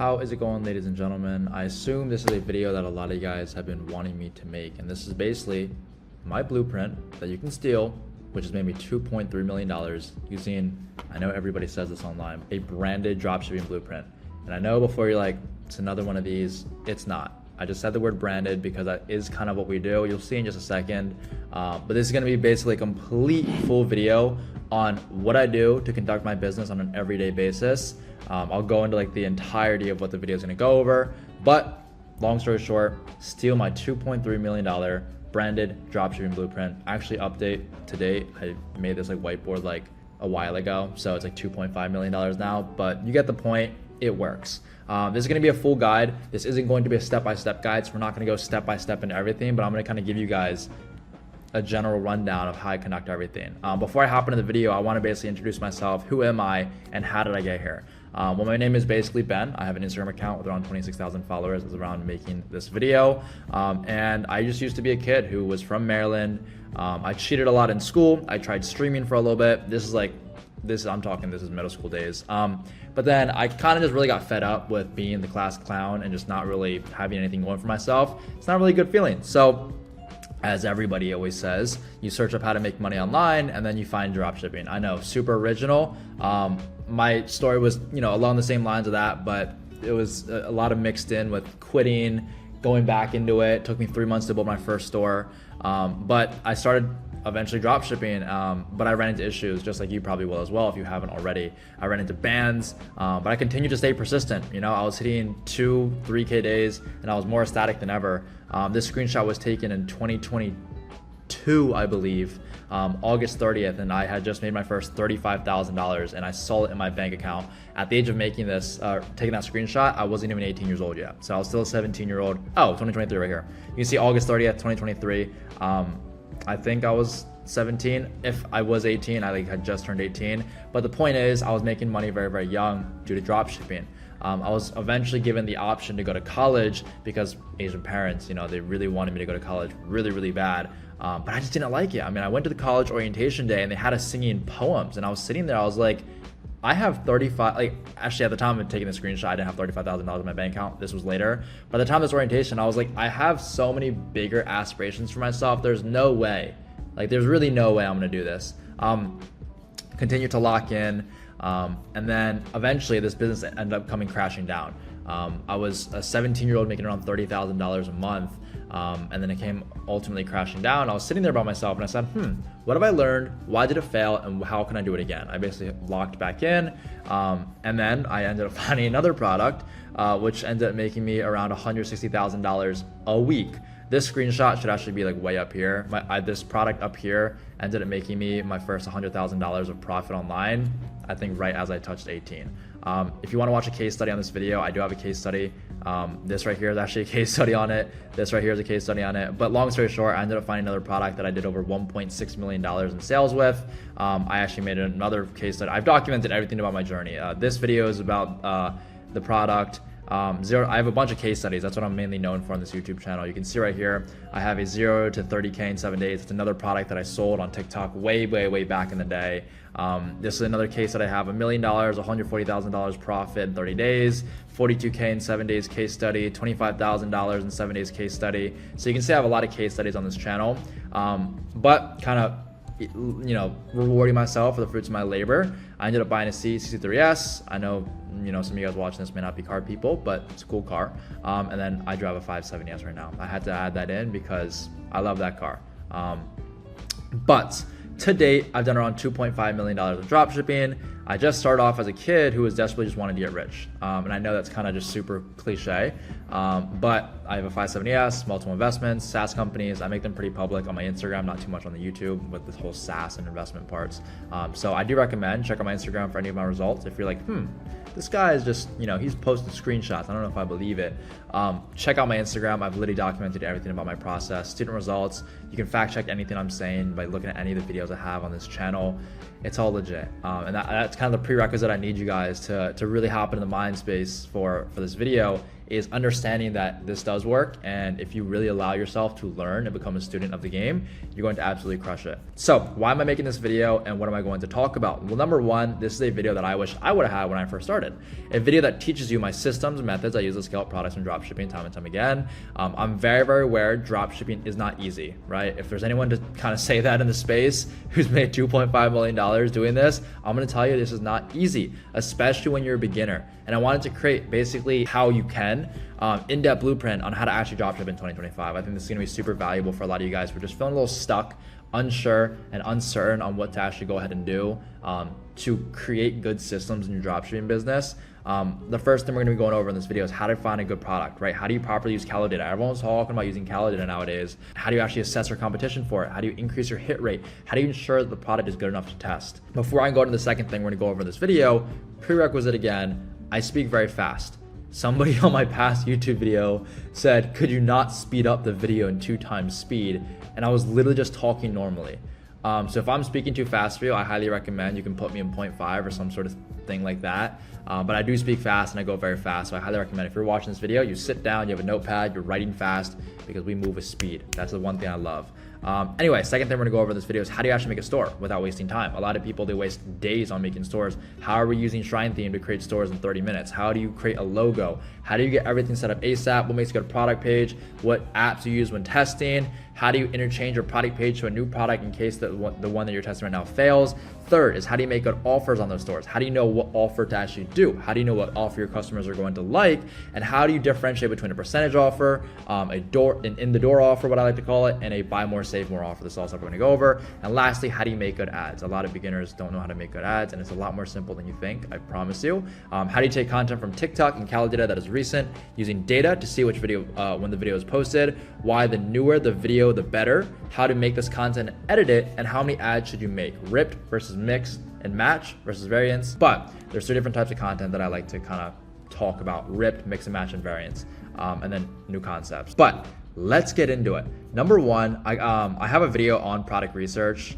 How is it going, ladies and gentlemen? I assume this is a video that a lot of you guys have been wanting me to make, and this is basically my blueprint that you can steal, which has made me $2.3 million using, I know everybody says this online, a branded dropshipping blueprint. And I know before you're like, it's another one of these, it's not. I just said the word branded because that is kind of what we do. You'll see in just a second. But this is gonna be basically a complete full video on what I do to conduct my business on an everyday basis. I'll go into like the entirety of what the video is gonna go over, but long story short, steal my $2.3 million branded dropshipping blueprint. Actually update today, I made this like whiteboard like a while ago, so it's like $2.5 million now, but you get the point, it works. This is gonna be a full guide. This isn't going to be a step-by-step guide, so we're not gonna go step-by-step into everything, but I'm gonna kind of give you guys a general rundown of how I conduct everything. Before I hop into the video, I wanna basically introduce myself. Who am I and how did I get here? Well, my name is basically Ben. I have an Instagram account with around 26,000 followers as around making this video. And I just used to be a kid who was from Maryland. I cheated a lot in school. I tried streaming for a little bit. This is middle school days. But then I kind of just really got fed up with being the class clown and just not really having anything going for myself. It's not really a good feeling. So as everybody always says, you search up how to make money online and then you find dropshipping. I know, super original. My story was, along the same lines of that, but it was a lot of mixed in with quitting, going back into it. It took me 3 months to build my first store. But I started eventually dropshipping, but I ran into issues just like you probably will as well if you haven't already. I ran into bans, but I continued to stay persistent. I was hitting 2-3K days and I was more ecstatic than ever. This screenshot was taken in 2022, I believe, August 30th, and I had just made my first $35,000 and I saw it in my bank account. At the age of making this, taking that screenshot, I wasn't even 18 years old yet. So I was still a 17-year-old. Oh, 2023 right here. You can see August 30th, 2023. I think I was 17. If I was 18, I had just turned 18. But the point is, I was making money very, very young due to dropshipping. I was eventually given the option to go to college because Asian parents, they really wanted me to go to college really, really bad. But I just didn't like it. I went to the college orientation day and they had us singing poems. And I was sitting there, I was like, I have 35, actually at the time of taking the screenshot, I didn't have $35,000 in my bank account. This was later. By the time of this orientation, I was like, I have so many bigger aspirations for myself. There's no way, there's really no way I'm gonna do this. Continue to lock in. And then eventually this business ended up coming crashing down. I was a 17-year-old making around $30,000 a month. And then it came ultimately crashing down. I was sitting there by myself and I said, what have I learned? Why did it fail? And how can I do it again? I basically locked back in. And then I ended up finding another product, which ended up making me around $160,000 a week. This screenshot should actually be way up here. This product up here ended up making me my first $100,000 of profit online, I think right as I touched 18. If you want to watch a case study on this video, I do have a case study. This right here is actually a case study on it. This right here is a case study on it. But long story short, I ended up finding another product that I did over $1.6 million in sales with. I actually made another case study. I've documented everything about my journey. This video is about the product. I have a bunch of case studies. That's what I'm mainly known for on this YouTube channel. You can see right here, I have a 0 to 30K in 7 days. It's another product that I sold on TikTok way, way, way back in the day. This is another case that I have $1 million, $140,000 profit in 30 days, 42K in 7 days case study, $25,000 in 7 days case study. So you can see I have a lot of case studies on this channel, but kind of rewarding myself for the fruits of my labor. I ended up buying a CC3S. I know, some of you guys watching this may not be car people, but it's a cool car. And then I drive a 570S right now. I had to add that in because I love that car. But to date, I've done around $2.5 million of dropshipping. I just started off as a kid who was desperately just wanted to get rich. And I know that's kind of just super cliche, but I have a 570S, multiple investments, SaaS companies. I make them pretty public on my Instagram, not too much on the YouTube with this whole SaaS and investment parts. So I do recommend check out my Instagram for any of my results. If you're like, this guy is just, he's posting screenshots. I don't know if I believe it. Check out my Instagram. I've literally documented everything about my process, student results. You can fact check anything I'm saying by looking at any of the videos I have on this channel. It's all legit. And that's kind of the prerequisite I need you guys to really hop into the mind space for this video is understanding that this does work, and if you really allow yourself to learn and become a student of the game, you're going to absolutely crush it. So why am I making this video, and what am I going to talk about? Well, number one, this is a video that I wish I would have had when I first started. A video that teaches you my systems and methods I use to scale up products and dropshipping time and time again. I'm very, very aware dropshipping is not easy, right? If there's anyone to kind of say that in the space who's made $2.5 million doing this, I'm going to tell you this is not easy, especially when you're a beginner. And I wanted to create basically how you can in-depth blueprint on how to actually dropship in 2025. I think this is going to be super valuable for a lot of you guys who are just feeling a little stuck, unsure, and uncertain on what to actually go ahead and do to create good systems in your dropshipping business. The first thing we're going to be going over in this video is how to find a good product, right? How do you properly use calo data? Everyone's talking about using calo data nowadays. How do you actually assess your competition for it? How do you increase your hit rate? How do you ensure that the product is good enough to test? Before I go into the second thing we're going to go over in this video, prerequisite again, I speak very fast. Somebody on my past YouTube video said, could you not speed up the video in 2 times speed? And I was literally just talking normally. So if I'm speaking too fast for you, I highly recommend you can put me in 0.5 or some sort of thing like that. But I do speak fast and I go very fast. So I highly recommend if you're watching this video, you sit down, you have a notepad, you're writing fast, because we move with speed. That's the one thing I love. Anyway, second thing we're gonna go over in this video is how do you actually make a store without wasting time? A lot of people, they waste days on making stores. How are we using Shrine Theme to create stores in 30 minutes? How do you create a logo? How do you get everything set up ASAP? What makes a good product page? What apps you use when testing? How do you interchange your product page to a new product in case the one that you're testing right now fails? Third is how do you make good offers on those stores? How do you know what offer to actually do? How do you know what offer your customers are going to like? And how do you differentiate between a percentage offer, an in-the-door offer, what I like to call it, and a buy more, save more offer? This is all stuff we're gonna go over. And lastly, how do you make good ads? A lot of beginners don't know how to make good ads, and it's a lot more simple than you think, I promise you. How do you take content from TikTok and calo data that is recent, using data to see which video, when the video is posted, why the newer the video, the better, how to make this content, edit it, and how many ads should you make, ripped versus mix and match versus variants. But there's 3 different types of content that I like to kind of talk about: ripped, mix and match, and variants, and then new concepts. But let's get into it. Number one, I have a video on product research.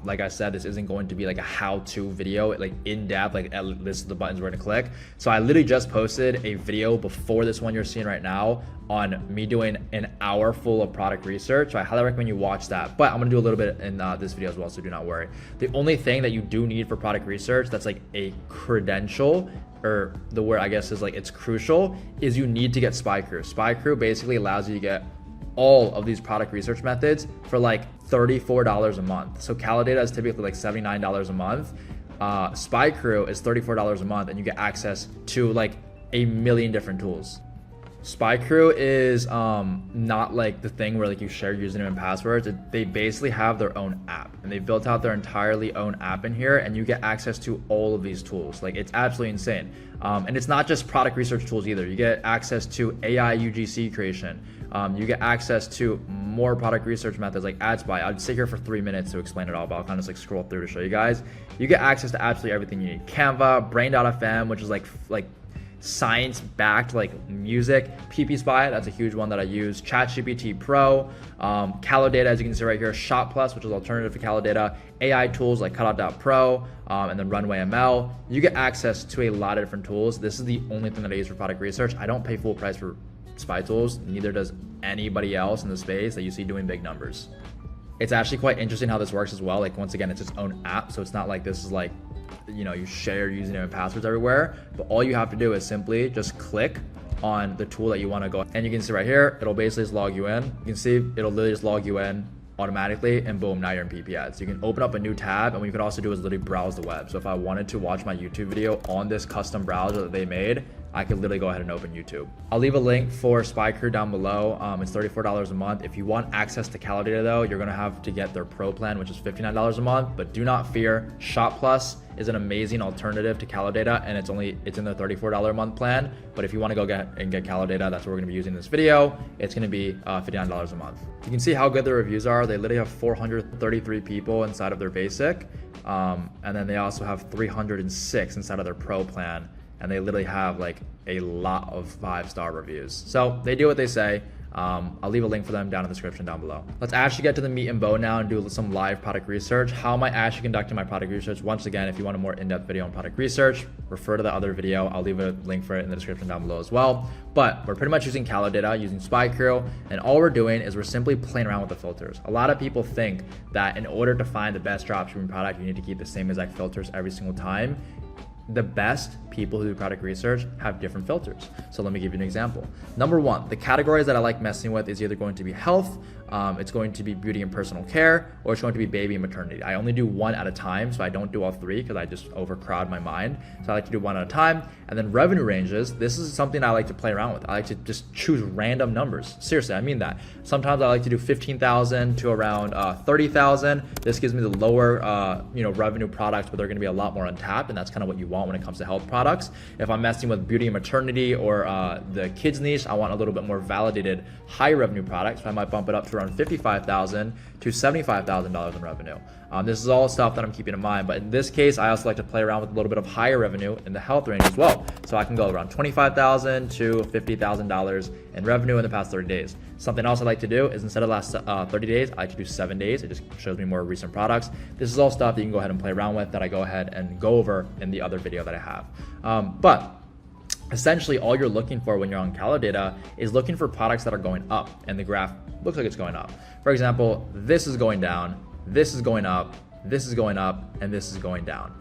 Like I said, this isn't going to be like a how-to video, like in depth, like this is the buttons we're gonna click. So I literally just posted a video before this one you're seeing right now on me doing an hour full of product research. So I highly recommend you watch that. But I'm gonna do a little bit in this video as well, so do not worry. The only thing that you do need for product research that's like a credential, or the word I guess is like it's crucial, is you need to get Spy Crew. Spy Crew basically allows you to get all of these product research methods for like $34 a month. So calo data is typically like $79 a month. Spy Crew is $34 a month, and you get access to like a million different tools. Spy Crew is not like the thing where like you share username and passwords. They basically have their own app, and they built out their entirely own app in here, and you get access to all of these tools. Like, it's absolutely insane. And it's not just product research tools either. You get access to AI UGC creation. You get access to more product research methods like ad spy. I'd sit here for 3 minutes to explain it all, but I'll kind of just like scroll through to show you guys. You get access to absolutely everything you need. Canva, Brain.fm, which is like science-backed like music. PP Spy, that's a huge one that I use. ChatGPT Pro, calo data, as you can see right here. Shot Plus, which is alternative to calo data. AI tools like Cutout.pro, and then Runway ML. You get access to a lot of different tools. This is the only thing that I use for product research. I don't pay full price for spy tools, neither does anybody else in the space that you see doing big numbers. It's actually quite interesting how this works as well. Like, once again, it's its own app, so it's not like this is like, you know, you share username and passwords everywhere, but all you have to do is simply just click on the tool that you want to go, and you can see right here, it'll basically just log you in. You can see it'll literally just log you in automatically, and boom, now you're in PP ads. You can open up a new tab, and what you could also do is literally browse the web. So if I wanted to watch my YouTube video on this custom browser that they made, I could literally go ahead and open YouTube. I'll leave a link for Spy Crew down below. It's $34 a month. If you want access to calo data though, you're gonna have to get their pro plan, which is $59 a month, but do not fear. Shot Plus is an amazing alternative to calo data, and it's in the $34 a month plan. But if you wanna go get calo data, that's what we're gonna be using in this video. It's gonna be $59 a month. You can see how good the reviews are. They literally have 433 people inside of their basic. And then they also have 306 inside of their pro plan. And they literally have like a lot of 5-star reviews. So they do what they say. I'll leave a link for them down in the description down below. Let's actually get to the meat and bone now and do some live product research. How am I actually conducting my product research? Once again, if you want a more in-depth video on product research, refer to the other video. I'll leave a link for it in the description down below as well. But we're pretty much using Calo data, using Spy Crew, and all we're doing is we're simply playing around with the filters. A lot of people think that in order to find the best dropshipping product, you need to keep the same exact filters every single time. The best people who do product research have different filters. So let me give you an example. Number one, the categories that I like messing with is either going to be health, it's going to be beauty and personal care, or it's going to be baby and maternity. I only do one at a time, so I don't do all three because I just overcrowd my mind. So I like to do one at a time. And then revenue ranges, this is something I like to play around with. I like to just choose random numbers. Seriously, I mean that. Sometimes I like to do 15,000 to around 30,000. This gives me the lower revenue products, but they're gonna be a lot more untapped, and that's kind of what you want when it comes to health products. If I'm messing with beauty and maternity or the kids niche, I want a little bit more validated high revenue products. So I might bump it up to around $55,000 to $75,000 in revenue. This is all stuff that I'm keeping in mind, but in this case, I also like to play around with a little bit of higher revenue in the health range as well. So I can go around $25,000 to $50,000 in revenue in the past 30 days. Something else I like to do is instead of last 30 days, I like to do 7 days. It just shows me more recent products. This is all stuff that you can go ahead and play around with that I go ahead and go over in the other video that I have. But essentially all you're looking for when you're on Calo data is looking for products that are going up and the graph looks like it's going up. For example, this is going down, this is going up, this is going up, and this is going down.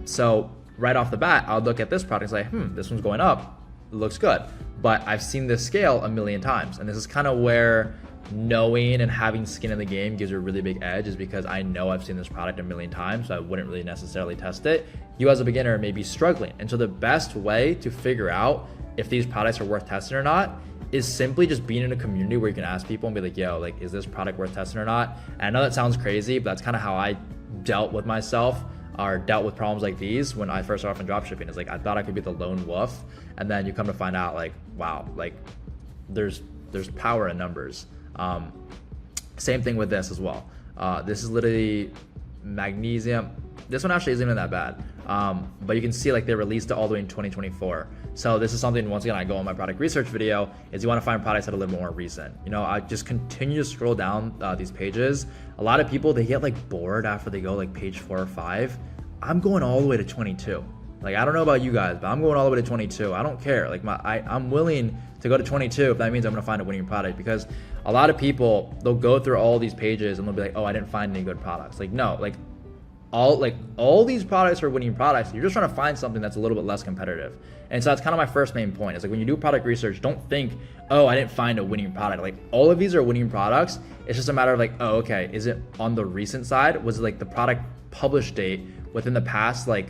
So right off the bat, I'll look at this product and say, this one's going up, it looks good. But I've seen this scale a million times. And this is kind of where knowing and having skin in the game gives you a really big edge, is because I know I've seen this product a million times, so I wouldn't really necessarily test it. You as a beginner may be struggling. And so the best way to figure out if these products are worth testing or not is simply just being in a community where you can ask people and be like, yo, like, is this product worth testing or not? And I know that sounds crazy, but that's kind of how I dealt with myself or dealt with problems like these when I first started off in dropshipping. It's like, I thought I could be the lone wolf. And then you come to find out like, wow, like there's power in numbers. Same thing with this as well. This is literally magnesium. This one actually isn't even that bad. But you can see like they released it all the way in 2024. So this is something, once again, I go on my product research video, is you want to find products that are a little more recent. You know, I just continue to scroll down these pages. A lot of people, they get like bored after they go like page 4 or 5. I'm going all the way to 22. Like, I don't know about you guys, but I'm going all the way to 22. I don't care. Like I'm willing to go to 22 if that means I'm gonna find a winning product, because a lot of people, they'll go through all these pages and they'll be like, oh, I didn't find any good products. Like, no, like all these products are winning products. You're just trying to find something that's a little bit less competitive. And so that's kind of my first main point. It's like, when you do product research, don't think, oh, I didn't find a winning product. Like, all of these are winning products. It's just a matter of like, oh, okay, is it on the recent side? Was it like the product publish date within the past like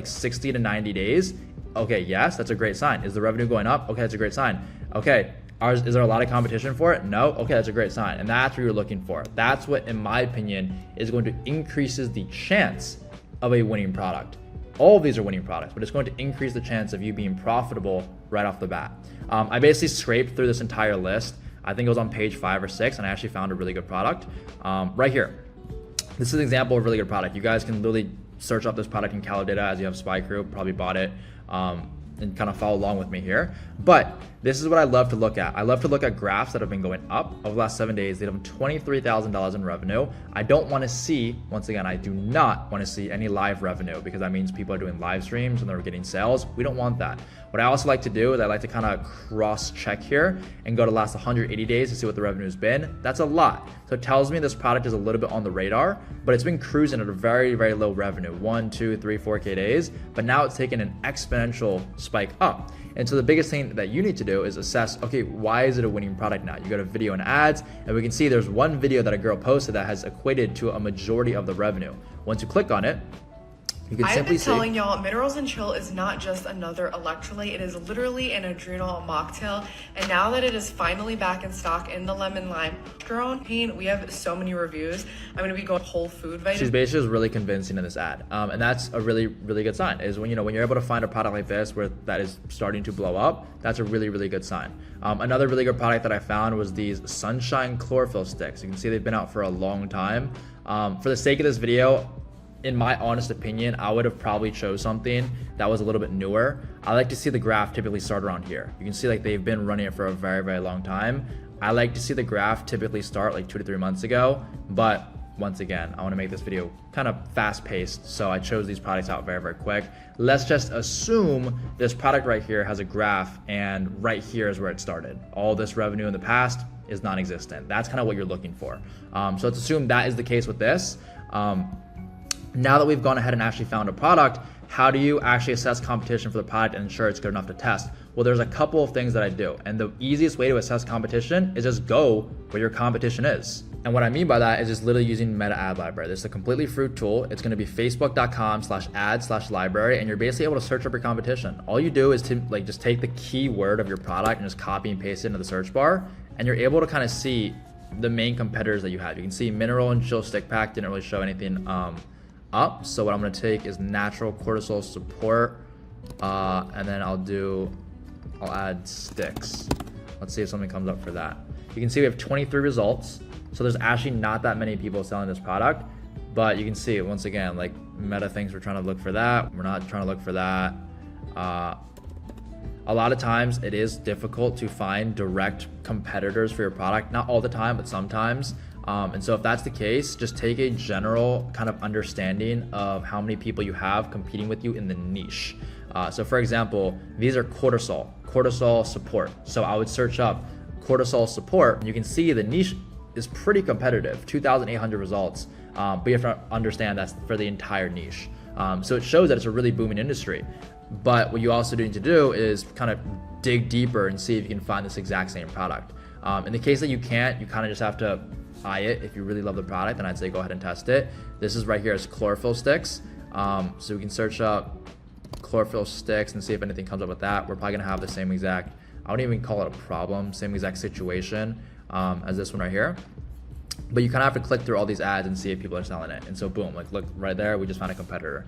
60 to 90 days? Okay, yes, that's a great sign. Is the revenue going up? Okay, that's a great sign. Okay, is there a lot of competition for it? No? Okay, that's a great sign. And that's what you're looking for. That's what, in my opinion, is going to increases the chance of a winning product. All of these are winning products, but it's going to increase the chance of you being profitable right off the bat. I basically scraped through this entire list. I think it was on page 5 or 6, and I actually found a really good product right here. This is an example of a really good product. You guys can literally search up this product in Calo data as you have Spy Crew, probably bought it, and kind of follow along with me here. But this is what I love to look at. I love to look at graphs that have been going up over the last 7 days. They have $23,000 in revenue. I don't want to see, once again, I do not want to see any live revenue, because that means people are doing live streams and they're getting sales. We don't want that. What I also like to do is I like to kind of cross check here and go to the last 180 days to see what the revenue has been. That's a lot. So it tells me this product is a little bit on the radar, but it's been cruising at a very, very low revenue, 1, 2, 3, 4K days, but now it's taken an exponential spike up. And so the biggest thing that you need to do is assess, okay, why is it a winning product now? You go to video and ads, and we can see there's one video that a girl posted that has equated to a majority of the revenue. Once you click on it, you can simply see. I've been telling y'all, Minerals and Chill is not just another electrolyte. It is literally an adrenal mocktail. And now that it is finally back in stock in the lemon lime pain, we have so many reviews. I'm gonna be going whole food vitamin. She's basically really convincing in this ad, and that's a really, really good sign. Is when you're able to find a product like this where that is starting to blow up. That's a really, really good sign. Another really good product that I found was these Sunshine Chlorophyll sticks. You can see they've been out for a long time. For the sake of this video, in my honest opinion, I would have probably chose something that was a little bit newer. I like to see the graph typically start around here. You can see like they've been running it for a very, very long time. I like to see the graph typically start like 2 to 3 months ago, but once again, I want to make this video kind of fast paced, so I chose these products out very, very quick. Let's just assume this product right here has a graph and right here is where it started. All this revenue in the past is non-existent. That's kind of what you're looking for. So let's assume that is the case with this. Now that we've gone ahead and actually found a product, how do you actually assess competition for the product and ensure it's good enough to test? Well, there's a couple of things that I do. And the easiest way to assess competition is just go where your competition is. And what I mean by that is just literally using Meta Ad Library. This is a completely free tool. It's gonna be facebook.com/ad/library, and you're basically able to search up your competition. All you do is to like just take the keyword of your product and just copy and paste it into the search bar, and you're able to kind of see the main competitors that you have. You can see Mineral and Chill Stick Pack didn't really show anything up. So what I'm gonna take is Natural Cortisol Support, and then I'll add sticks. Let's see if something comes up for that. You can see we have 23 results. So there's actually not that many people selling this product, but you can see once again, like Meta thinks we're trying to look for that. We're not trying to look for that. A lot of times it is difficult to find direct competitors for your product. Not all the time, but sometimes. And so if that's the case, just take a general kind of understanding of how many people you have competing with you in the niche. So for example, these are cortisol support. So I would search up cortisol support. You can see the niche is pretty competitive, 2,800 results, but you have to understand that's for the entire niche. So it shows that it's a really booming industry. But what you also need to do is kind of dig deeper and see if you can find this exact same product. In the case that you can't, you kind of just have to eye it. If you really love the product, then I'd say go ahead and test it. This is right here is chlorophyll sticks. So we can search up chlorophyll sticks and see if anything comes up with that. We're probably gonna have the same exact, I wouldn't even call it a problem, same exact situation as this one right here. But you kind of have to click through all these ads and see if people are selling it. And so boom, like look right there, we just found a competitor.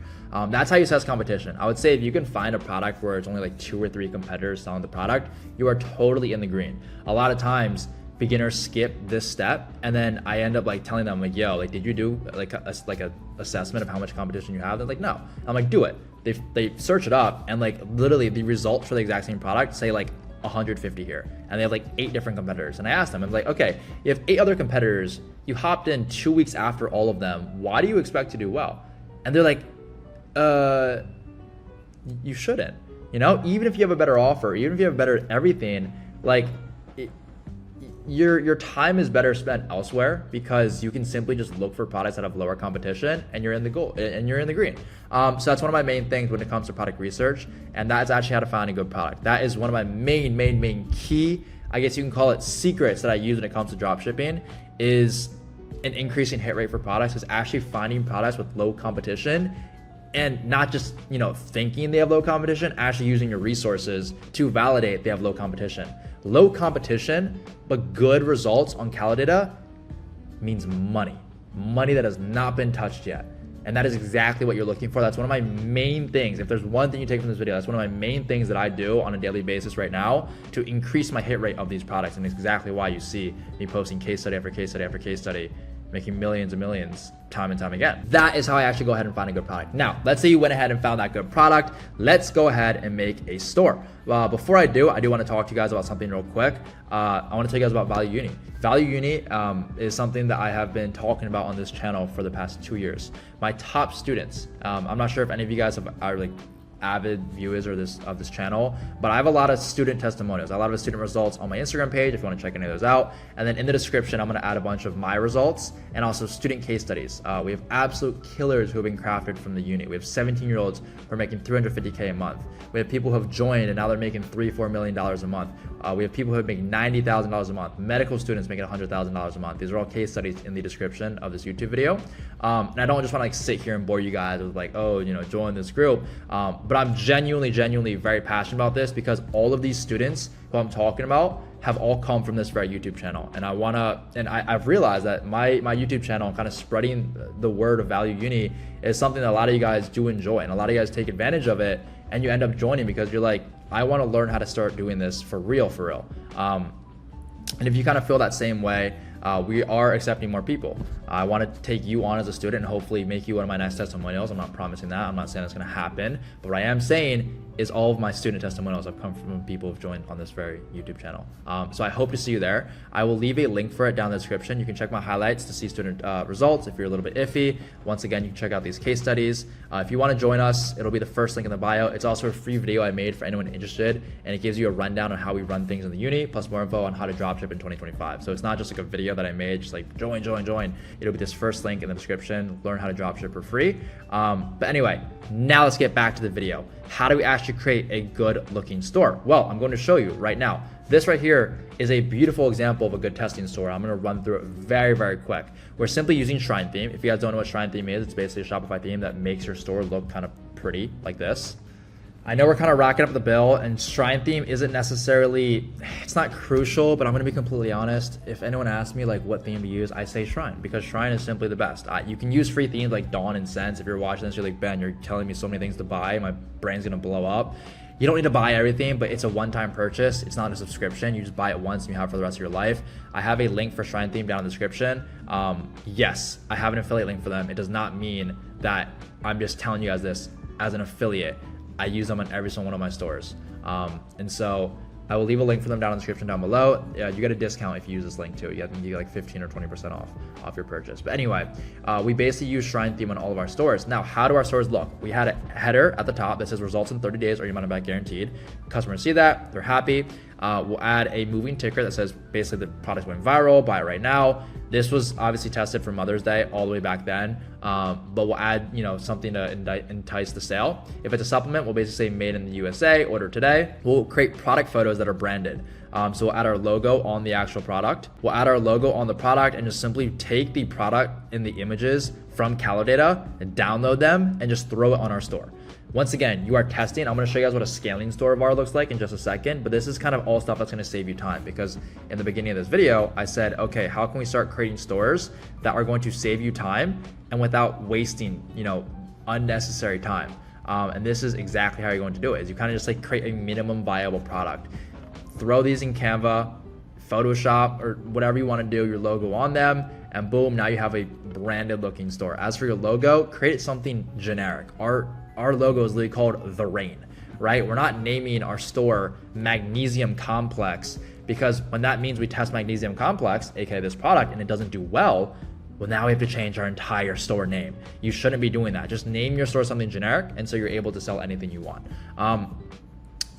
That's how you assess competition. I would say if you can find a product where it's only like 2 or 3 competitors selling the product, you are totally in the green. A lot of times beginners skip this step, and then I end up like telling them like, yo, like did you do like a assessment of how much competition you have? They're like, no. I'm like, do it. They search it up, and like literally the results for the exact same product say like 150 here, and they have like 8 different competitors. And I asked them, I'm like, okay, you have 8 other competitors, you hopped in 2 weeks after all of them, why do you expect to do well? And they're like, you shouldn't, you know, even if you have a better offer, even if you have better everything, like your time is better spent elsewhere, because you can simply just look for products that have lower competition, and you're in the goal and you're in the green. So that's one of my main things when it comes to product research, and that's actually how to find a good product. That is one of my main key, I guess you can call it, secrets that I use when it comes to dropshipping, is an increasing hit rate for products, is actually finding products with low competition, and not just, you know, thinking they have low competition, actually using your resources to validate they have low competition. Low competition, but good results on Calidata means money that has not been touched yet. And that is exactly what you're looking for. That's one of my main things. If there's one thing you take from this video, that's one of my main things that I do on a daily basis right now to increase my hit rate of these products. And it's exactly why you see me posting case study after case study after case study, making millions and millions time and time again. That is how I actually go ahead and find a good product. Now, let's say you went ahead and found that good product. Let's go ahead and make a store. Before I do want to talk to you guys about something real quick. I want to tell you guys about Value Uni. Value Uni is something that I have been talking about on this channel for the past 2 years. My top students, I'm not sure if any of you guys are like avid viewers of this channel, but I have a lot of student testimonials, a lot of student results on my Instagram page if you want to check any of those out. And then in the description, I'm going to add a bunch of my results and also student case studies. We have absolute killers who have been crafted from the uni. We have 17-year-olds who are making $350K a month. We have people who have joined and now they're making $3-4 million a month. We have people who are making $90,000 a month. Medical students making $100,000 a month. These are all case studies in the description of this YouTube video. And I don't just want to like sit here and bore you guys with like, oh, you know, join this group. But I'm genuinely very passionate about this, because all of these students who I'm talking about have all come from this very YouTube channel. And I've realized that my YouTube channel, kind of spreading the word of Value Uni, is something that a lot of you guys do enjoy, and a lot of you guys take advantage of it, and you end up joining because you're like, I want to learn how to start doing this for real. And if you kind of feel that same way, we are accepting more people. I want to take you on as a student and hopefully make you one of my next testimonials. I'm not promising that. I'm not saying it's going to happen. But what I am saying is all of my student testimonials have come from people who've joined on this very YouTube channel. So I hope to see you there. I will leave a link for it down in the description. You can check my highlights to see student results if you're a little bit iffy. Once again, you can check out these case studies. If you want to join us, it'll be the first link in the bio. It's also a free video I made for anyone interested, and it gives you a rundown on how we run things in the uni, plus more info on how to dropship in 2025. So it's not just like a video that I made, just like join. It'll be this first link in the description. Learn how to dropship for free. But anyway, now let's get back to the video. How do we actually create a good looking store? Well, I'm going to show you right now. This right here is a beautiful example of a good testing store. I'm going to run through it very, very quick. We're simply using Shrine Theme. If you guys don't know what Shrine Theme is, it's basically a Shopify theme that makes your store look kind of pretty like this. I know we're kind of racking up the bill, and Shrine Theme isn't necessarily, it's not crucial, but I'm going to be completely honest. If anyone asks me like what theme to use, I say Shrine, because Shrine is simply the best. You can use free themes like Dawn and Sense. If you're watching this, you're like, Ben, you're telling me so many things to buy. My brain's going to blow up. You don't need to buy everything, but it's a one-time purchase. It's not a subscription. You just buy it once and you have it for the rest of your life. I have a link for Shrine Theme down in the description. Yes, I have an affiliate link for them. It does not mean that I'm just telling you guys this as an affiliate. I use them on every single one of my stores. And so I will leave a link for them down in the description down below. You get a discount if you use this link too. You get like 15 or 20% off your purchase. But anyway, we basically use Shrine Theme on all of our stores. Now, how do our stores look? We had a header at the top that says results in 30 days or your money back guaranteed. Customers see that, they're happy. We'll add a moving ticker that says basically the product's going viral, buy it right now. This was obviously tested for Mother's Day all the way back then, but we'll add something to entice the sale. If it's a supplement, we'll basically say made in the USA, order today. We'll create product photos that are branded. So we'll add our logo on the actual product. We'll add our logo on the product and just simply take the product in the images from Calidata and download them and just throw it on our store. Once again, you are testing. I'm going to show you guys what a scaling store bar looks like in just a second, but this is kind of all stuff that's going to save you time, because in the beginning of this video, I said, okay, how can we start creating stores that are going to save you time and without wasting, unnecessary time? And this is exactly how you're going to do it, is you kind of just like create a minimum viable product. Throw these in Canva, Photoshop, or whatever you want to do, your logo on them, and boom, now you have a branded looking store. As for your logo, create something generic. Our logo is literally called The Rain, right? We're not naming our store Magnesium Complex, because when that means we test Magnesium Complex, aka this product, and it doesn't do well, now we have to change our entire store name. You shouldn't be doing that. Just name your store something generic, and so you're able to sell anything you want.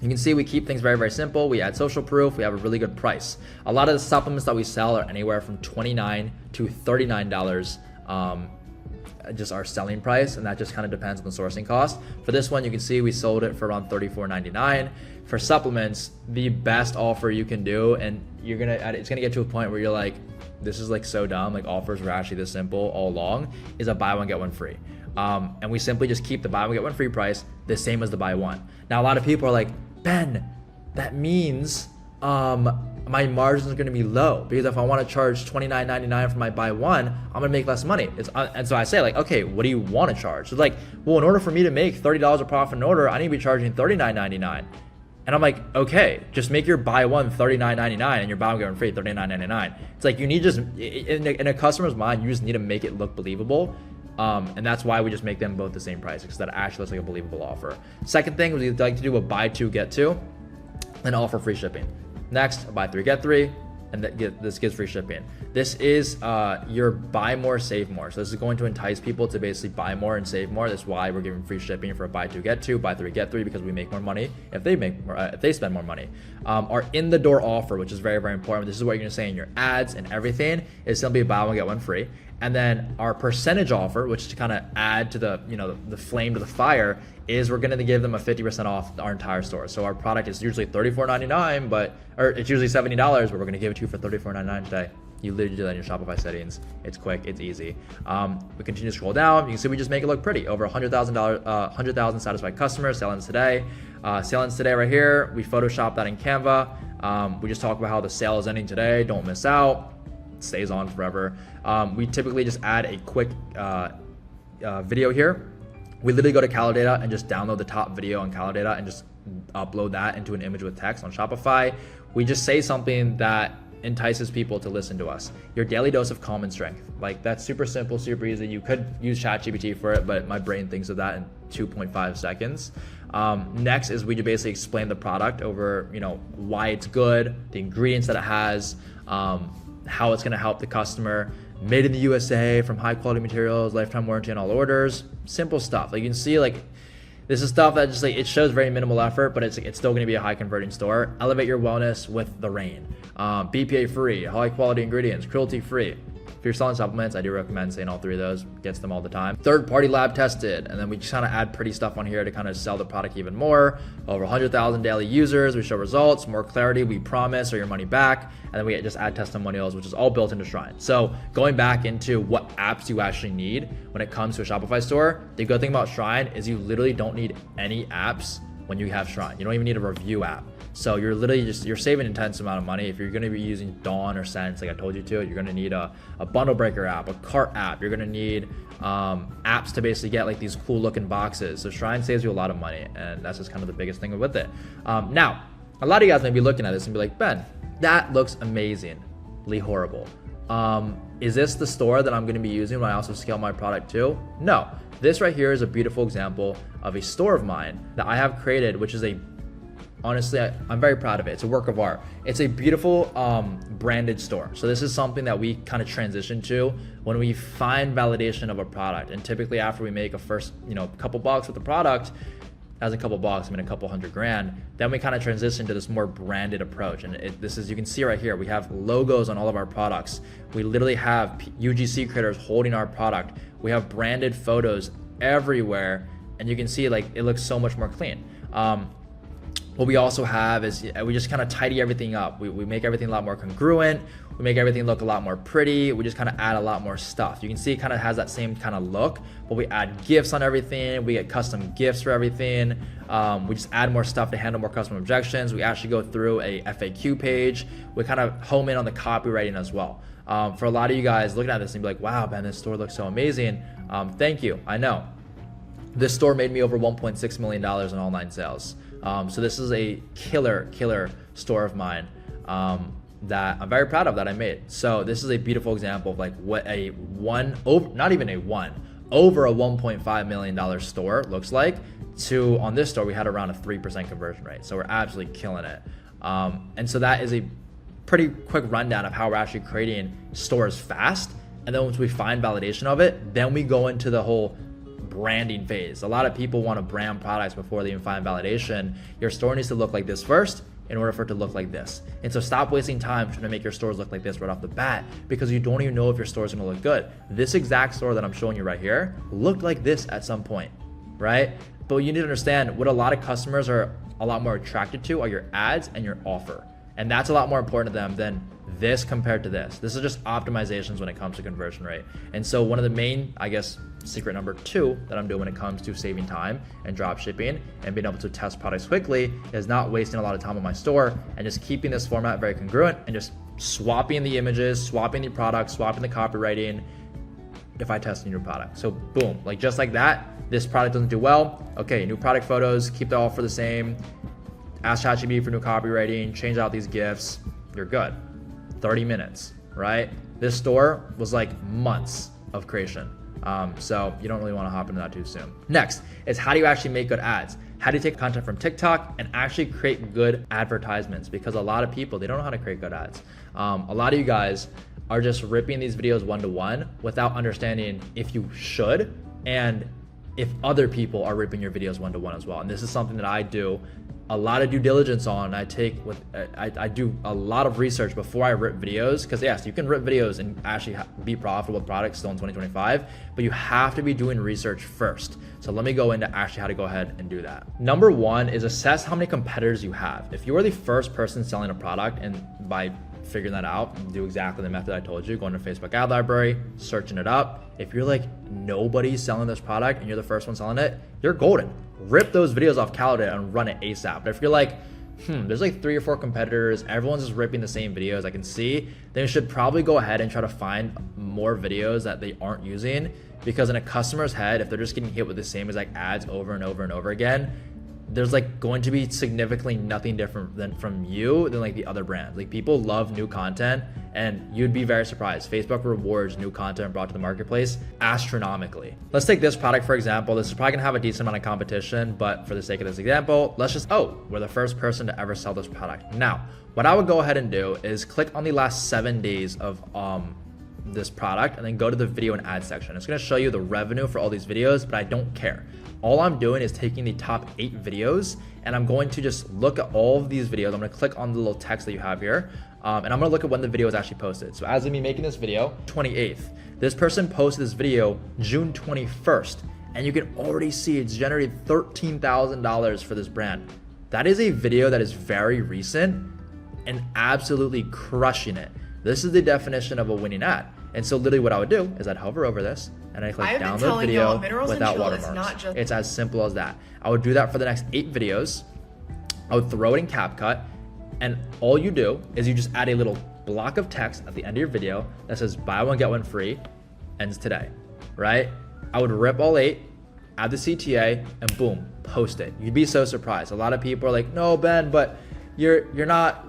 You can see we keep things very, very simple. We add social proof. We have a really good price. A lot of the supplements that we sell are anywhere from $29 to $39. Just our selling price, and that just kind of depends on the sourcing cost. For this one, you can see we sold it for around $34.99. For supplements, the best offer you can do, and it's gonna get to a point where you're like, this is like so dumb, like offers were actually this simple all along, is a buy one get one free. And we simply just keep the buy one get one free price the same as the buy one. Now a lot of people are like, Ben, that means my margins are going to be low, because if I want to charge $29.99 for my buy one, I'm going to make less money. And so I say like, okay, what do you want to charge? So like, well, in order for me to make $30 a profit in order, I need to be charging $39.99. And I'm like, okay, just make your buy one $39.99 and your buy one get one free $39.99. It's like, you need just, in a customer's mind, you just need to make it look believable. And that's why we just make them both the same price, because that actually looks like a believable offer. Second thing, we'd like to do a buy two, get two, and offer free shipping. Next, buy three, get three, and this gives free shipping. This is your buy more, save more. So this is going to entice people to basically buy more and save more. That's why we're giving free shipping for a buy two, get two, buy three, get three, because we make more money if they spend more money. Our in the door offer, which is very, very important. This is what you're gonna say in your ads and everything, is simply buy one, get one free. And then our percentage offer, which to kind of add to the flame to the fire, is we're going to give them a 50% off our entire store. So our product is usually $34.99, or it's usually $70, but we're going to give it to you for $34.99 today. You literally do that in your Shopify settings. It's quick, it's easy. We continue to scroll down. You can see we just make it look pretty. Over 100,000 satisfied customers, sell-ins today. Sell-ins today right here. We Photoshop that in Canva. We just talk about how the sale is ending today. Don't miss out. It stays on forever. We typically just add a quick video here. We literally go to Calidata and just download the top video on Calidata and just upload that into an image with text on Shopify. We just say something that entices people to listen to us. Your daily dose of calm and strength. Like, that's super simple, super easy. You could use ChatGPT for it, but my brain thinks of that in 2.5 seconds. Next is we basically explain the product over, why it's good, the ingredients that it has, how it's going to help the customer. Made in the USA from high quality materials, lifetime warranty on all orders. Simple stuff. Like, you can see, like, this is stuff that just like, it shows very minimal effort, but it's still going to be a high converting store. Elevate your wellness with the rain. BPA free, high quality ingredients, cruelty free. If you're selling supplements, I do recommend saying all three of those. Gets them all the time. Third party lab tested. And then we just kind of add pretty stuff on here to kind of sell the product even more. Over 100,000 daily users. We show results, more clarity, we promise, or your money back. And then we just add testimonials, which is all built into Shrine. So going back into what apps you actually need when it comes to a Shopify store, the good thing about Shrine is you literally don't need any apps when you have Shrine. You don't even need a review app. So you're literally you're saving an intense amount of money. If you're going to be using Dawn or Sense, like I told you to, you're going to need a bundle breaker app, a cart app. You're going to need apps to basically get like these cool looking boxes. So Shrine saves you a lot of money, and that's just kind of the biggest thing with it. Now, a lot of you guys may be looking at this and be like, Ben, that looks amazingly horrible. Is this the store that I'm going to be using when I also scale my product to? No. This right here is a beautiful example of a store of mine that I have created, which is honestly, I'm very proud of it. It's a work of art. It's a beautiful branded store. So this is something that we kind of transition to when we find validation of a product. And typically after we make a first, couple bucks with the product, as a couple bucks, I mean a couple $100,000, then we kind of transition to this more branded approach. And this is, you can see right here, we have logos on all of our products. We literally have UGC creators holding our product. We have branded photos everywhere. And you can see like it looks so much more clean. What we also have is we just kind of tidy everything up. We make everything a lot more congruent. We make everything look a lot more pretty. We just kind of add a lot more stuff. You can see it kind of has that same kind of look, but we add GIFs on everything. We get custom GIFs for everything. We just add more stuff to handle more customer objections. We actually go through a FAQ page. We kind of home in on the copywriting as well. For a lot of you guys looking at this and be like, wow, Ben, this store looks so amazing. Thank you, I know. This store made me over $1.6 million in online sales. So this is a killer store of mine that I'm very proud of that I made. So this is a beautiful example of like what over a $1.5 million store looks like. On this store, we had around a 3% conversion rate. So we're absolutely killing it. And so that is a pretty quick rundown of how we're actually creating stores fast. And then once we find validation of it, then we go into the whole branding phase. A lot of people want to brand products before they even find validation. Your store needs to look like this first in order for it to look like this. And so stop wasting time trying to make your stores look like this right off the bat, because you don't even know if your store is going to look good. This exact store that I'm showing you right here looked like this at some point, right? But you need to understand what a lot of customers are a lot more attracted to are your ads and your offer. And that's a lot more important to them than this compared to this. This is just optimizations when it comes to conversion rate. And so one of the main, I guess, secret number 2 that I'm doing when it comes to saving time and drop shipping and being able to test products quickly is not wasting a lot of time on my store and just keeping this format very congruent and just swapping the images, swapping the products, swapping the copywriting if I test a new product. So boom, like just like that, this product doesn't do well. Okay, new product photos, keep the offer the same. Ask ChatGPT for new copywriting, change out these GIFs, you're good. 30 minutes, right? This store was like months of creation. So you don't really want to hop into that too soon. Next is how do you actually make good ads? How do you take content from TikTok and actually create good advertisements? Because a lot of people, they don't know how to create good ads. A lot of you guys are just ripping these videos one-to-one without understanding if you should and if other people are ripping your videos one-to-one as well. And this is something that I do a lot of due diligence on. I do a lot of research before I rip videos, because yes, you can rip videos and actually be profitable with products still in 2025, but you have to be doing research first. So let me go into actually how to go ahead and do that. Number 1 is assess how many competitors you have. If you are the first person selling a product, and by figuring that out, do exactly the method I told you, going to Facebook ad library, searching it up. If you're like, nobody's selling this product and you're the first one selling it, you're golden. Rip those videos off Calendar and run it ASAP. But if you're like, there's like 3 or 4 competitors, everyone's just ripping the same videos I can see, then you should probably go ahead and try to find more videos that they aren't using, because in a customer's head, if they're just getting hit with the same exact ads over and over and over again, there's like going to be significantly nothing different than from you than like the other brands. Like people love new content, and you'd be very surprised. Facebook rewards new content brought to the marketplace astronomically. Let's take this product for example. This is probably gonna have a decent amount of competition, but for the sake of this example, let's just, we're the first person to ever sell this product. Now, what I would go ahead and do is click on the last 7 days of this product and then go to the video and ad section. It's gonna show you the revenue for all these videos, but I don't care. All I'm doing is taking the top 8 videos and I'm going to just look at all of these videos. I'm gonna click on the little text that you have here and I'm gonna look at when the video is actually posted. So as of me making this video, 28th, this person posted this video June 21st, and you can already see it's generated $13,000 for this brand. That is a video that is very recent and absolutely crushing it. This is the definition of a winning ad. And so literally what I would do is I'd hover over this and I click download video without watermarks. It's as simple as that. I would do that for the next 8 videos. I would throw it in CapCut, and all you do is you just add a little block of text at the end of your video that says buy one, get one free, ends today, right? I would rip all 8, add the CTA, and boom, post it. You'd be so surprised. A lot of people are like, no, Ben, but you're not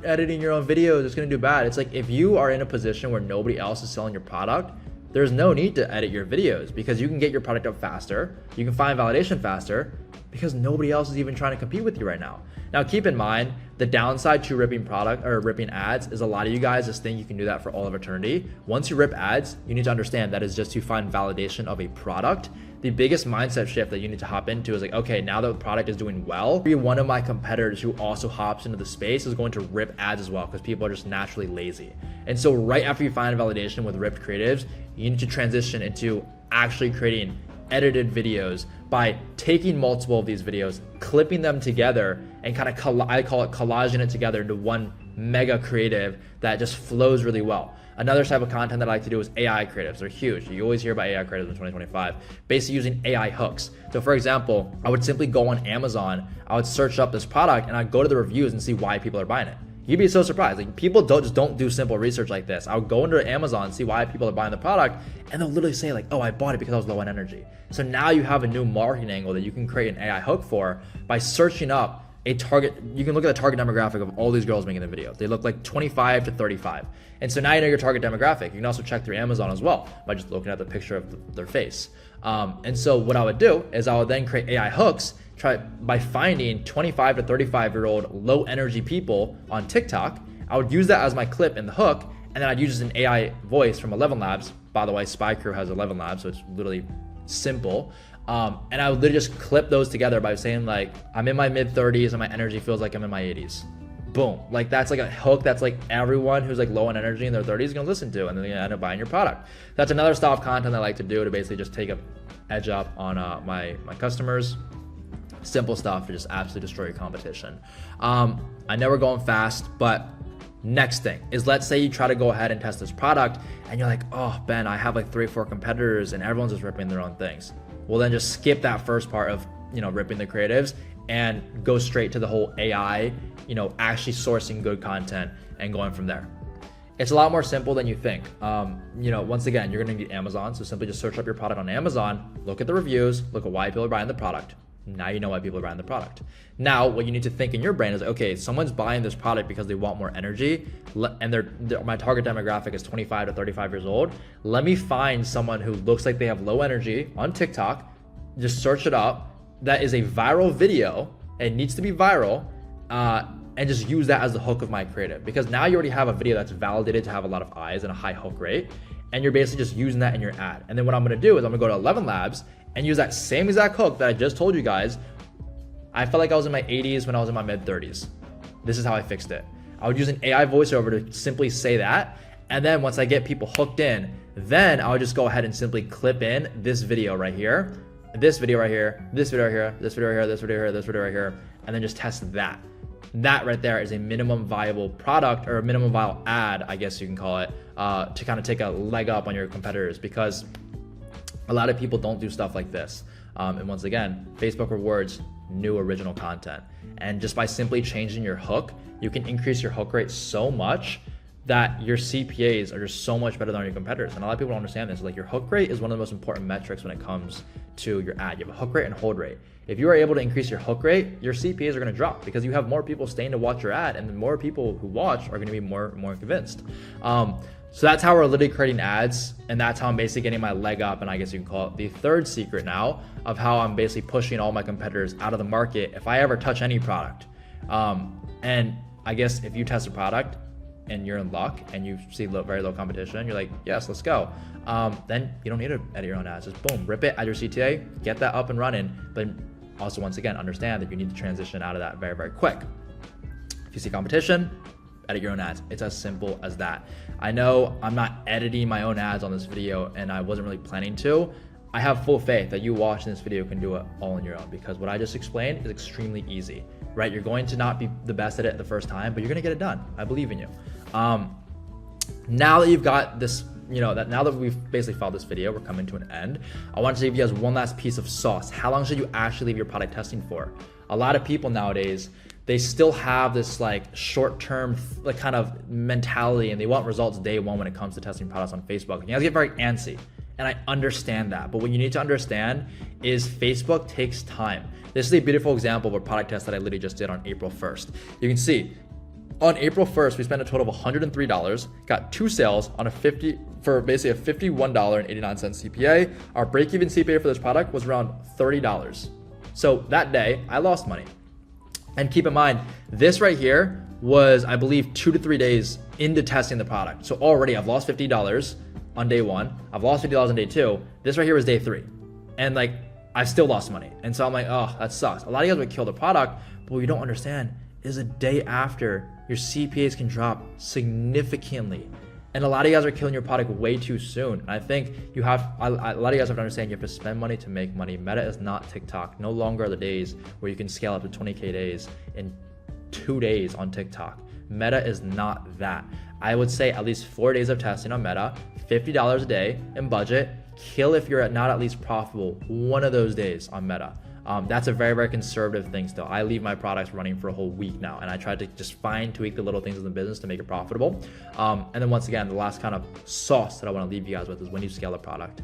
editing your own videos, it's gonna do bad. It's like, if you are in a position where nobody else is selling your product, there's no need to edit your videos because you can get your product up faster, you can find validation faster because nobody else is even trying to compete with you right now. Now keep in mind, the downside to ripping product or ripping ads is a lot of you guys just think you can do that for all of eternity. Once you rip ads, you need to understand that is just to find validation of a product. The biggest mindset shift that you need to hop into is like, okay, now that the product is doing well, one of my competitors who also hops into the space is going to rip ads as well because people are just naturally lazy. And so right after you find validation with ripped creatives, you need to transition into actually creating edited videos by taking multiple of these videos, clipping them together, and kind of, I call it collaging it together into one mega creative that just flows really well. Another type of content that I like to do is AI creatives. They're huge. You always hear about AI creatives in 2025, basically using AI hooks. So for example, I would simply go on Amazon, I would search up this product and I'd go to the reviews and see why people are buying it. You'd be so surprised. Like, people don't do simple research like this. I would go into Amazon and see why people are buying the product, and they'll literally say like, oh, I bought it because I was low on energy. So now you have a new marketing angle that you can create an AI hook for by searching up a target. You can look at the target demographic of all these girls making the videos. They look like 25 to 35. And so now you know your target demographic. You can also check through Amazon as well by just looking at the picture of their face. And so what I would do is I would then create AI hooks by finding 25 to 35-year-old low energy people on TikTok. I would use that as my clip in the hook, and then I'd use an AI voice from 11 Labs. By the way, Spy Crew has 11 Labs, so it's literally simple. And I would literally just clip those together by saying like, I'm in my mid 30s and my energy feels like I'm in my 80s. Boom. Like that's like a hook that's like everyone who's like low on energy in their 30s is gonna listen to, and then they end up buying your product. That's another style of content I like to do to basically just take a edge up on my customers. Simple stuff to just absolutely destroy your competition. I know we're going fast, but next thing is, let's say you try to go ahead and test this product and you're like, oh, Ben, I have like 3 or 4 competitors and everyone's just ripping their own things. Well, then just skip that first part of, ripping the creatives and go straight to the whole AI, actually sourcing good content and going from there. It's a lot more simple than you think. Once again, you're gonna need Amazon. So simply just search up your product on Amazon, look at the reviews, look at why people are buying the product. Now you know why people are buying the product. Now, what you need to think in your brain is, okay, someone's buying this product because they want more energy, and my target demographic is 25 to 35 years old. Let me find someone who looks like they have low energy on TikTok, just search it up, that is a viral video, it needs to be viral, and just use that as the hook of my creative. Because now you already have a video that's validated to have a lot of eyes and a high hook rate, and you're basically just using that in your ad. And then what I'm gonna do is I'm gonna go to 11 Labs and use that same exact hook that I just told you guys. I felt like I was in my 80s when I was in my mid 30s. This is how I fixed it. I would use an AI voiceover to simply say that. And then once I get people hooked in, then I would just go ahead and simply clip in this video right here, this video right here, this video right here, this video right here, this video right here, this video right here, and then just test that. That right there is a minimum viable product, or a minimum viable ad, I guess you can call it, to kind of take a leg up on your competitors, because a lot of people don't do stuff like this. And once again, Facebook rewards new original content. And just by simply changing your hook, you can increase your hook rate so much that your CPAs are just so much better than your competitors. And a lot of people don't understand this. Like, your hook rate is one of the most important metrics when it comes to your ad. You have a hook rate and hold rate. If you are able to increase your hook rate, your CPAs are going to drop because you have more people staying to watch your ad, and the more people who watch are going to be more convinced. So that's how we're literally creating ads, and that's how I'm basically getting my leg up, and I guess you can call it the third secret now of how I'm basically pushing all my competitors out of the market if I ever touch any product. And I guess if you test a product and you're in luck and you see very low competition, you're like, yes, let's go. Then you don't need to edit your own ads. Just boom, rip it at your CTA, get that up and running. But also, once again, understand that you need to transition out of that very, very quick. If you see competition, edit your own ads. It's as simple as that. I know I'm not editing my own ads on this video, and I wasn't really planning to. I have full faith that you watching this video can do it all on your own, because what I just explained is extremely easy, right? You're going to not be the best at it the first time, but you're gonna get it done. I believe in you. Now that you've got this, now that we've basically followed this video, we're coming to an end. I want to give you guys one last piece of sauce. How long should you actually leave your product testing for? A lot of people nowadays, they still have this like short-term like kind of mentality, and they want results day one when it comes to testing products on Facebook. You guys get very antsy, and I understand that. But what you need to understand is Facebook takes time. This is a beautiful example of a product test that I literally just did on April 1st. You can see on April 1st, we spent a total of $103, got 2 sales on for basically a $51.89 CPA. Our break-even CPA for this product was around $30. So that day, I lost money. And keep in mind, this right here was, I believe, 2 to 3 days into testing the product. So already I've lost $50 on day 1. I've lost $50 on day 2. This right here was day 3. And like, I still lost money. And so I'm like, oh, that sucks. A lot of you guys would kill the product, but what you don't understand is a day after, your CPAs can drop significantly. And a lot of you guys are killing your product way too soon. And I think a lot of you guys have to understand you have to spend money to make money. Meta is not TikTok. No longer are the days where you can scale up to 20K days in 2 days on TikTok. Meta is not that. I would say at least 4 days of testing on Meta, $50 a day in budget. Kill if you're not at least profitable one of those days on Meta. That's a very, very conservative thing still. I leave my products running for a whole week now, and I try to just tweak the little things in the business to make it profitable. And then once again, the last kind of sauce that I want to leave you guys with is when you scale a product.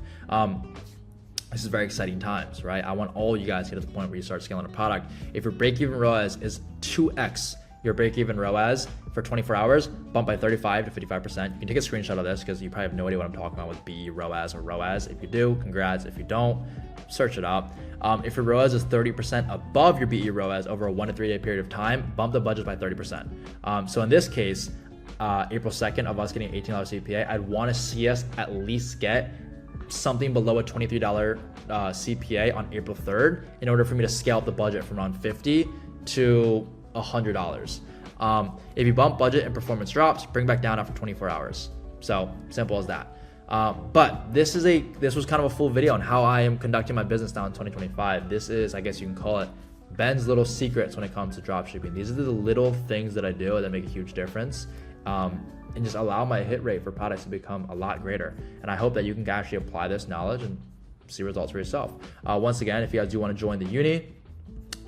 This is very exciting times, right? I want all you guys to get to the point where you start scaling a product. If your break-even ROAS is 2x your break-even ROAS for 24 hours, bump by 35 to 55%. You can take a screenshot of this because you probably have no idea what I'm talking about with BE ROAS or ROAS. If you do, congrats. If you don't, search it up. If your ROAS is 30% above your BE ROAS over a 1 to 3 day period of time, bump the budget by 30%. So in this case, April 2nd of us getting $18 CPA, I'd want to see us at least get something below a $23 CPA on April 3rd in order for me to scale up the budget from around $50 to $100. If you bump budget and performance drops, bring back down after 24 hours. So simple as that. But this was kind of a full video on how I am conducting my business now in 2025. This is, I guess you can call it, Ben's little secrets when it comes to dropshipping. These are the little things that I do that make a huge difference, and just allow my hit rate for products to become a lot greater. And I hope that you can actually apply this knowledge and see results for yourself. Once again, if you guys do want to join the uni,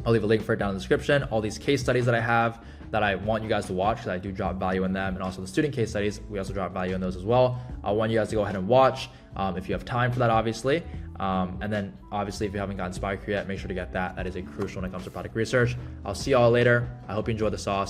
I'll leave a link for it down in the description. All these case studies that I have that I want you guys to watch, because I do drop value in them, and also the student case studies, we also drop value in those as well. I want you guys to go ahead and watch if you have time for that, obviously. And then obviously, if you haven't gotten Spy Create yet, make sure to get that. That is a crucial when it comes to product research. I'll see y'all later. I hope you enjoyed the sauce.